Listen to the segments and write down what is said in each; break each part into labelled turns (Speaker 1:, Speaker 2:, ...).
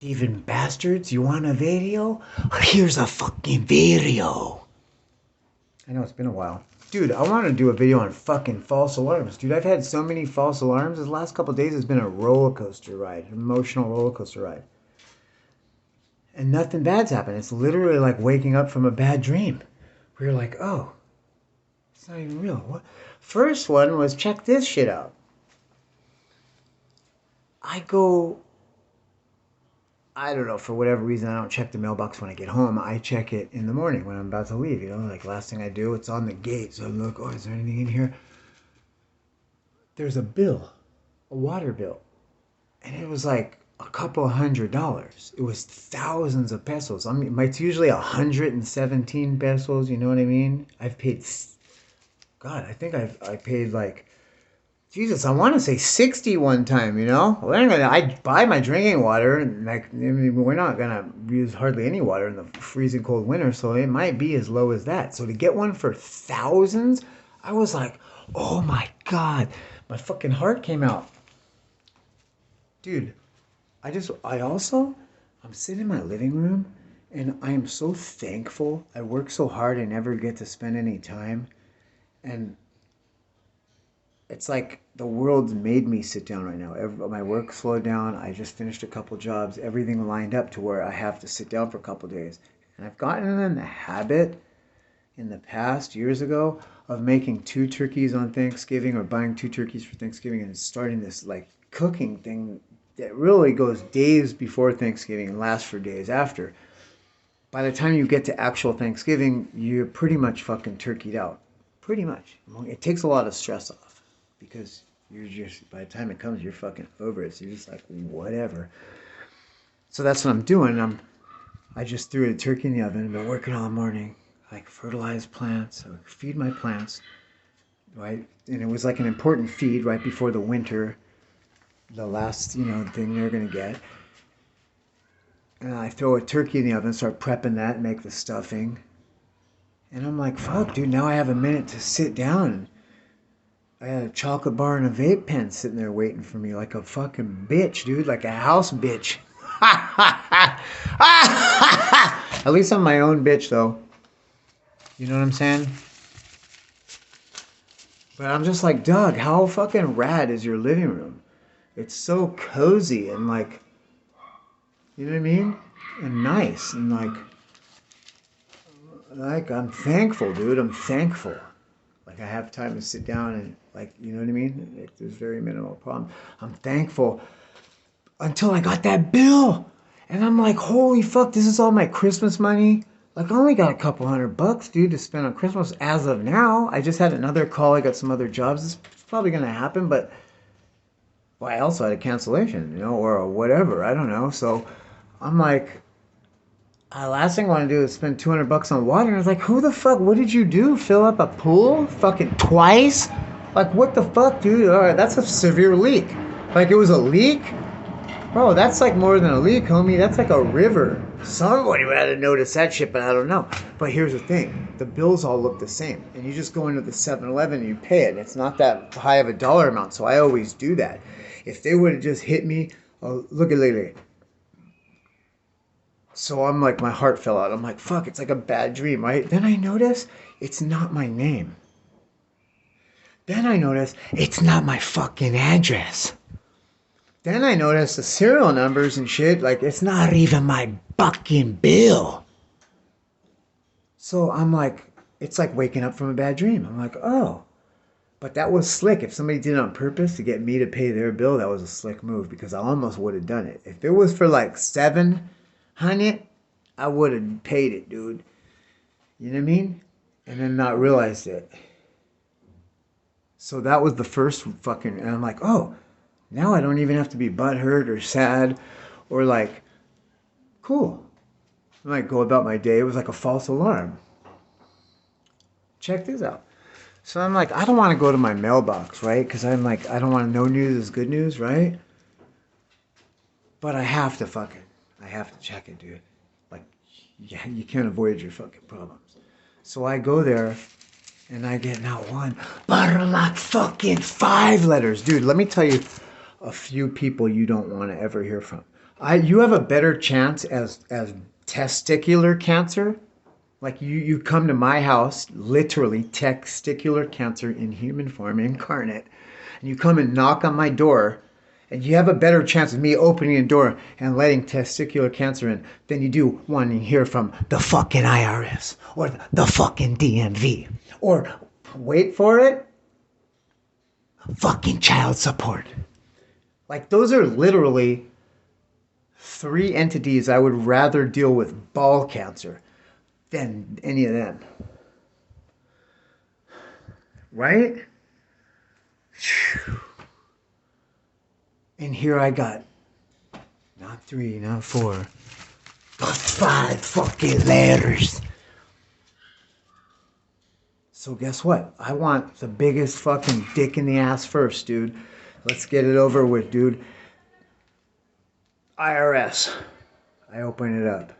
Speaker 1: Even bastards, you want a video? Here's a fucking video. I know it's been a while. Dude, I want to do a video on fucking false alarms. Dude, I've had so many false alarms. This last couple of days has been a roller coaster ride, an emotional roller coaster ride. And nothing bad's happened. It's literally like waking up from a bad dream. Where you're like, oh, it's not even real. What? First one was check this shit out. I go I don't know, for whatever reason, I don't check the mailbox when I get home. I check it in the morning when I'm about to leave, like last thing I do, it's on the gate. So I look, oh, is there anything in here? There's a bill, a water bill. And it was like a couple $100. It was thousands of pesos. I mean, it's usually 117 pesos, you know what I mean? I've paid, God, I think I paid like, Jesus, I want to say 60 one time, I buy my drinking water, and we're not going to use hardly any water in the freezing cold winter, so it might be as low as that. So to get one for thousands, I was like, oh my God, my fucking heart came out. Dude, I'm sitting in my living room, and I am so thankful. I work so hard, I never get to spend any time, and it's like the world's made me sit down right now. My work slowed down. I just finished a couple jobs. Everything lined up to where I have to sit down for a couple days. And I've gotten in the habit in the past, years ago, of making 2 turkeys on Thanksgiving or buying 2 turkeys for Thanksgiving and starting this like cooking thing that really goes days before Thanksgiving and lasts for days after. By the time you get to actual Thanksgiving, you're pretty much fucking turkeyed out. Pretty much. It takes a lot of stress off. Because you're just, by the time it comes, you're fucking over it. So you're just like, whatever. So that's what I'm doing. I just threw a turkey in the oven. I've been working all morning. Like fertilize plants, or feed my plants, right? And it was like an important feed right before the winter, the last, thing they're going to get. And I throw a turkey in the oven, start prepping that, make the stuffing. And I'm like, fuck, dude, now I have a minute to sit down. I had a chocolate bar and a vape pen sitting there waiting for me like a fucking bitch, dude. Like a house bitch. At least I'm my own bitch, though. You know what I'm saying? But I'm just like, Doug, how fucking rad is your living room? It's so cozy and like, you know what I mean? And nice. And like I'm thankful, dude. I'm thankful. Like I have time to sit down and you know what I mean? There's very minimal problem. I'm thankful until I got that bill. And I'm like, holy fuck, this is all my Christmas money. Like I only got a couple $100, dude, to spend on Christmas as of now. I just had another call. I got some other jobs. It's probably going to happen, but I also had a cancellation, or whatever. I don't know. So I'm like, last thing I want to do is spend $200 on water. And I was like, who the fuck? What did you do? Fill up a pool? Fucking twice? Like, what the fuck, dude? All right, that's a severe leak. Like, it was a leak? Bro, that's like more than a leak, homie. That's like a river. Somebody would have to notice that shit, but I don't know. But here's the thing. The bills all look the same. And you just go into the 7-Eleven and you pay it. It's not that high of a dollar amount, so I always do that. If they would have just hit me, look at Lele. So I'm like, my heart fell out. I'm like, fuck, it's like a bad dream, right? Then I notice it's not my name. Then I notice it's not my fucking address. Then I notice the serial numbers and shit, like it's not even my fucking bill. So I'm like, it's like waking up from a bad dream. I'm like, oh. But that was slick. If somebody did it on purpose to get me to pay their bill, that was a slick move because I almost would have done it. If it was for like $700, I would have paid it, dude. You know what I mean? And then not realized it. So that was the first fucking, and I'm like, oh, now I don't even have to be butthurt or sad or like, cool. I might go about my day. It was like a false alarm. Check this out. So I'm like, I don't want to go to my mailbox, right? Because I'm like, I don't want to, no news is good news, right? But I have to I have to check it, dude. Like, yeah, you can't avoid your fucking problems. So I go there, and I get not one, but like fucking 5 letters. Dude, let me tell you a few people you don't want to ever hear from. You have a better chance as testicular cancer. Like you come to my house, literally testicular cancer in human form incarnate, and you come and knock on my door, and you have a better chance of me opening the door and letting testicular cancer in than you do wanting to hear from the fucking IRS or the fucking DMV or, wait for it, fucking child support. Like those are literally three entities I would rather deal with ball cancer than any of them. Right? And here I got not three, not four, but five fucking letters. So guess what? I want the biggest fucking dick in the ass first, dude. Let's get it over with, dude. IRS. I open it up.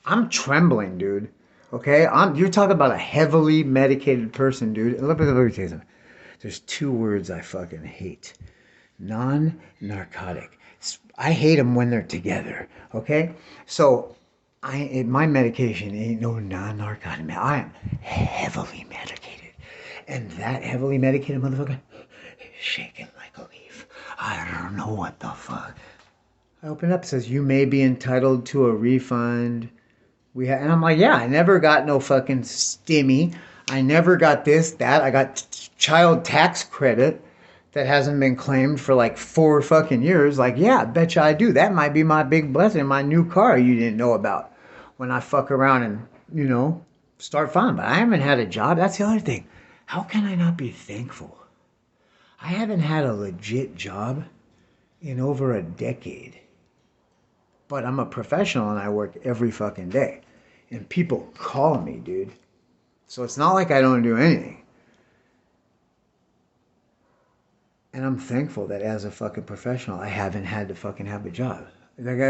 Speaker 1: I'm trembling, dude. Okay? You're talking about a heavily medicated person, dude. Let me tell you something. There's two words I fucking hate. Non-narcotic. I hate them when they're together. Okay? So, my medication ain't no non-narcotic. I am heavily medicated. And that heavily medicated motherfucker is shaking like a leaf. I don't know what the fuck. I open it up, it says, you may be entitled to a refund. And I'm like, yeah, I never got no fucking stimmy. I never got this, that. I got child tax credit that hasn't been claimed for like 4 fucking years. Like, yeah, I bet you I do. That might be my big blessing, my new car you didn't know about when I fuck around and, start fun. But I haven't had a job. That's the other thing. How can I not be thankful? I haven't had a legit job in over a decade. But I'm a professional and I work every fucking day. And people call me, dude. So it's not like I don't do anything. And I'm thankful that as a fucking professional, I haven't had to fucking have a job.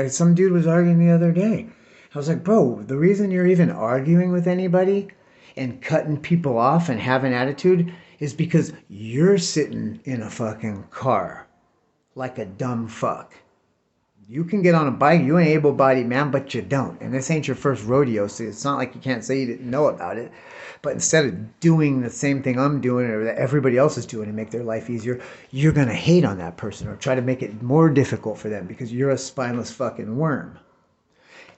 Speaker 1: Some dude was arguing the other day. I was like, bro, the reason you're even arguing with anybody and cutting people off and having attitude is because you're sitting in a fucking car like a dumb fuck. You can get on a bike, you an able-bodied man, but you don't. And this ain't your first rodeo, so it's not like you can't say you didn't know about it. But instead of doing the same thing I'm doing or that everybody else is doing to make their life easier, you're going to hate on that person or try to make it more difficult for them because you're a spineless fucking worm.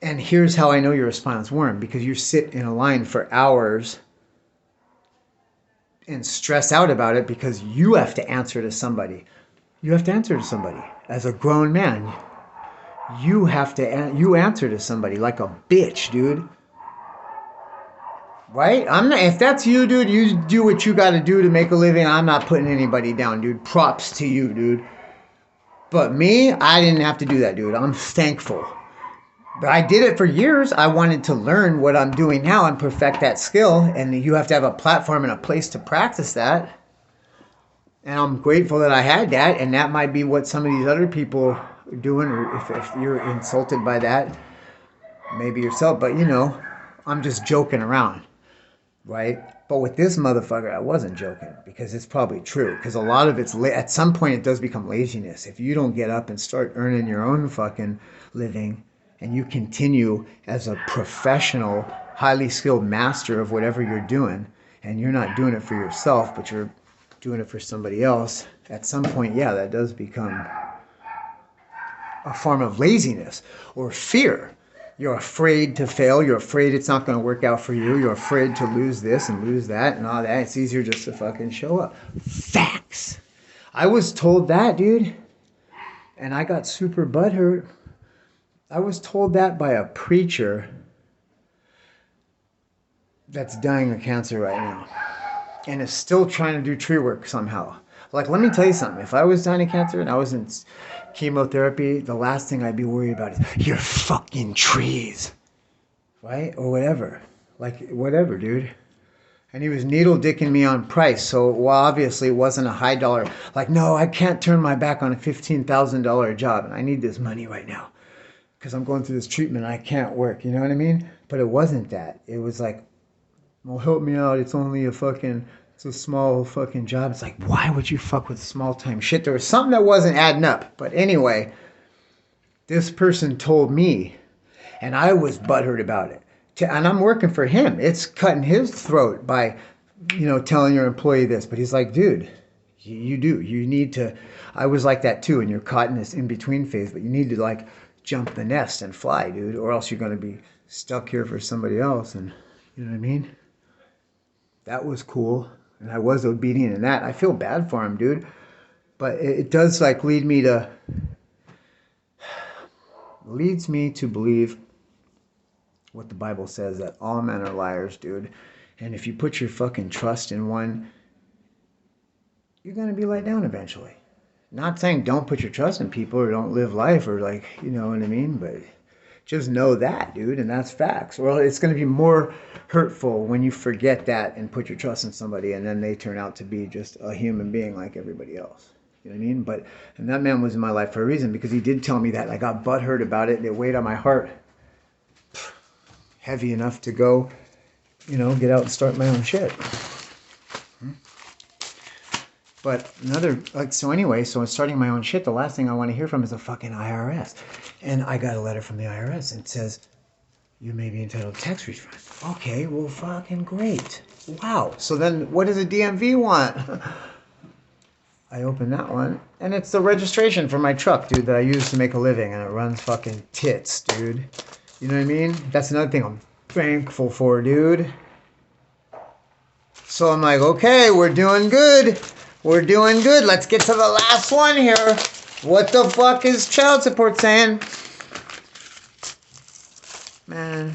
Speaker 1: And here's how I know you're a spineless worm, because you sit in a line for hours and stress out about it because you have to answer to somebody. You have to answer to somebody. As a grown man, you answer to somebody like a bitch, dude. Right? If that's you, dude, you do what you got to do to make a living. I'm not putting anybody down, dude. Props to you, dude. But me, I didn't have to do that, dude. I'm thankful. But I did it for years. I wanted to learn what I'm doing now and perfect that skill. And you have to have a platform and a place to practice that. And I'm grateful that I had that. And that might be what some of these other people are doing. Or if you're insulted by that, maybe yourself. But, I'm just joking around. Right? But with this motherfucker, I wasn't joking, because it's probably true. Because a lot of it's, at some point, it does become laziness. If you don't get up and start earning your own fucking living, and you continue as a professional, highly skilled master of whatever you're doing, and you're not doing it for yourself, but you're doing it for somebody else, at some point, yeah, that does become a form of laziness or fear. You're afraid to fail. You're afraid it's not going to work out for you. You're afraid to lose this and lose that and all that. It's easier just to fucking show up. Facts. I was told that, dude. And I got super butthurt. I was told that by a preacher that's dying of cancer right now and is still trying to do tree work somehow. Like, let me tell you something. If I was dying of cancer and I was in chemotherapy, the last thing I'd be worried about is your fucking trees, right? Or whatever. Like, whatever, dude. And he was needle dicking me on price. So, well, obviously it wasn't a high dollar. Like, no, I can't turn my back on a $15,000 job. And I need this money right now because I'm going through this treatment. I can't work. You know what I mean? But it wasn't that. It was like, well, help me out. It's only it's a small fucking job. It's like, why would you fuck with small time shit? There was something that wasn't adding up. But anyway, this person told me, and I was butthurt about it. And I'm working for him. It's cutting his throat by, telling your employee this. But he's like, dude, you do. You need to. I was like that too, and you're caught in this in between phase. But you need to like jump the nest and fly, dude, or else you're gonna be stuck here for somebody else. And you know what I mean? That was cool, and I was obedient in that. I feel bad for him, dude. But it does like leads me to believe what the Bible says, that all men are liars, dude. And if you put your fucking trust in one, you're going to be let down eventually. Not saying don't put your trust in people or don't live life or like, you know what I mean? But just know that, dude, and that's facts. Well, it's going to be more hurtful when you forget that and put your trust in somebody and then they turn out to be just a human being like everybody else. You know what I mean? And that man was in my life for a reason, because he did tell me that. I got butthurt about it. It weighed on my heart. Heavy enough to go, get out and start my own shit. But so in starting my own shit, the last thing I want to hear from is the fucking IRS. And I got a letter from the IRS and it says, you may be entitled to tax refund. Okay, well, fucking great. Wow. So then what does a DMV want? I open that one, and it's the registration for my truck, dude, that I use to make a living, and it runs fucking tits, dude. You know what I mean? That's another thing I'm thankful for, dude. So I'm like, okay, we're doing good. We're doing good. Let's get to the last one here. What the fuck is child support saying? Man.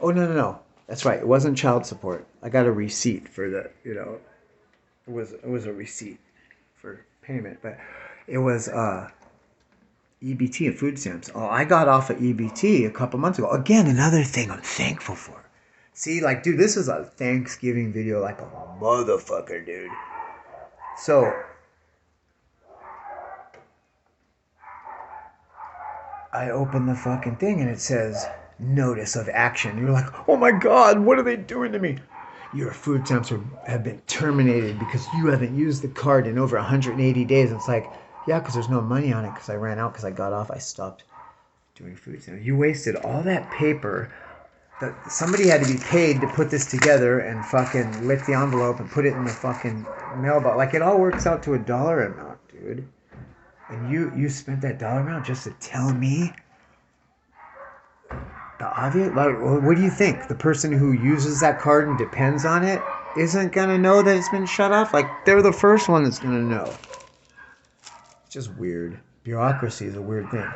Speaker 1: Oh, no. That's right. It wasn't child support. I got a receipt for the, It was a receipt for payment, but it was EBT and food stamps. Oh, I got off of EBT a couple months ago. Again, another thing I'm thankful for. See, like, dude, this is a Thanksgiving video like a motherfucker, dude. So, I open the fucking thing and it says, notice of action. You're like, oh my God, what are they doing to me? Your food stamps have been terminated because you haven't used the card in over 180 days. It's like, yeah, because there's no money on it because I ran out because I got off. I stopped doing food stamps. You wasted all that paper. Somebody had to be paid to put this together and fucking lick the envelope and put it in the fucking mailbox. Like, it all works out to a dollar amount, dude. And you spent that dollar amount just to tell me the obvious? Like, what do you think? The person who uses that card and depends on it isn't going to know that it's been shut off? Like, they're the first one that's going to know. It's just weird. Bureaucracy is a weird thing.